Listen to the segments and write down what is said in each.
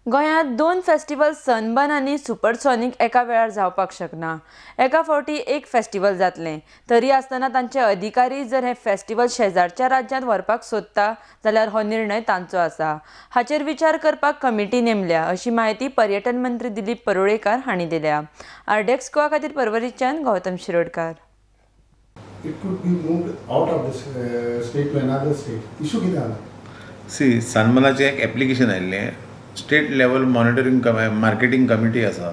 गोंयांत दोन festival sunburn आनी सुपरसॉनीक एका वेळार जावपाक शकना. एका फावटी एक फेस्टिवल जातलें. तरी आसतना तांचे अधिकारी जर हे फेस्टिवल शेजारच्या राज्यांत व्हरपाक सोदता जाल्यार हो निर्णय तांचो आसा. हाचेर विचार करपाक कमिटी नेमल्या अशी माहिती पर्यटन मंत्री दिलीप परुळेकर हांणी दिल्या. आरडेक्स गोवा खातीर परवरीच्यान Gautam Shirodkar. It could be moved out of this state to another state. Issue कितें जाला? सी सनबर्नाचें एक एप्लिकेशन आयिल्लें. State level monitoring marketing committee आसा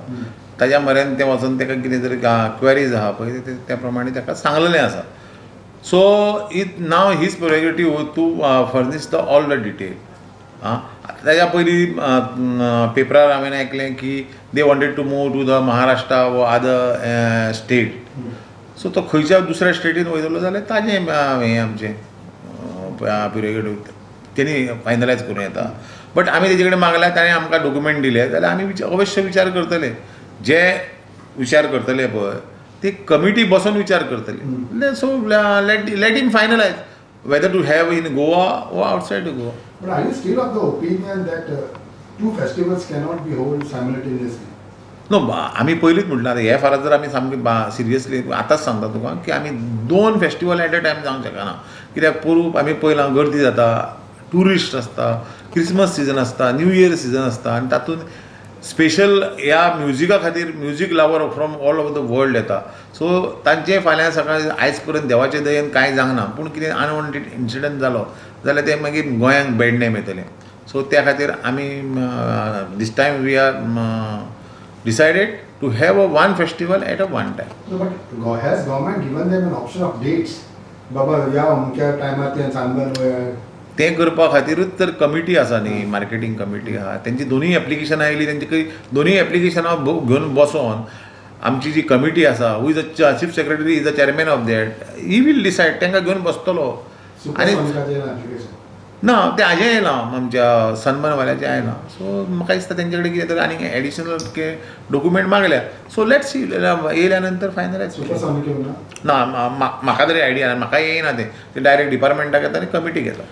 ताज्या म्हऱ्यान तें वचून ताका कितें तरी क्वेरीज आहा पळय त्या प्रमाणे ताका सांगलेलें आसा. So it now his prerogative to furnish the all the detail. ताज्या पयलीं पेपरार हांवें आयकलें की they wanted to move to the Maharashtra वो अदर स्टेट. सो तो खंयच्या दुसऱ्या स्टेटीन वयतलो जाल्यार ताजें हें आमचें प्रोरेगेटीव तेणी फायनलायज करूं येता. बट आमी तेजे कडेन मागल्या ताणें आमकां डॉक्युमेंट दिले जाल्यार आमी अवश्य विचार करतले. जे विचार करतले पळय ती कमिटी बसून विचार करतली. So let in finalize whether to have in Goa वा outside Goa. But are you still of the opinion that two festivals cannot be held simultaneously? No आमी पयलींच म्हटलें हे फारात जर आमी सामकें सिरियसली आतांच सांगता तुका की आमी दोन फेस्टिवल एट अ टायम जावंक शकना. कित्याक पूर्व आमी पयलां गर्दी जाता, टुरिस्ट आसता, क्रिसमस सीजन आसता, न्यू इयर सीजन आसता आनी तातूंत स्पेशल ह्या म्युजिका खातीर music lover from all over the world येता. सो तांचें फाल्यां सकाळीं आयज पर्यंत देवाचे दयेन कांय जावना. पूण कितें अनवॉन्टेड इन्सिडंट जालो जाल्यार ते मागीर गोंयांक बॅड नेम येतलें. सो त्या खातीर आमी this time we are decided to have one festival at a one time. No, but has government given them an option of dates? बाबा या अमक्या टायमार ते सनबर्न तें करपा खातीरूच तर कमिटी आसा न्ही, मार्केटींग कमिटी आहा. तेंची दोनूय एप्लिकेशनां आयलीं तेंची दोनूय एप्लिकेशनां घेवन बसोन आमची जी कमिटी आसा who is a chief secretary is the chairman of that he will decide. तांकां घेवन बसतलो आनी ना तें हाजें येयलां आमच्या सनबर्नवाल्याचें आयलां. सो म्हाका दिसता तेंचे कडेन कितें तरी आनी एडिशनल डॉक्युमेंट मागल्या. सो लेट्स सी येयल्या नंतर फायनलायज. सुपरसॉनिक ना म्हाका तरी आयडिया ना, म्हाका येयना तें डायरेक्ट डिपार्टमेंटाक येता आनी कमिटी घेता.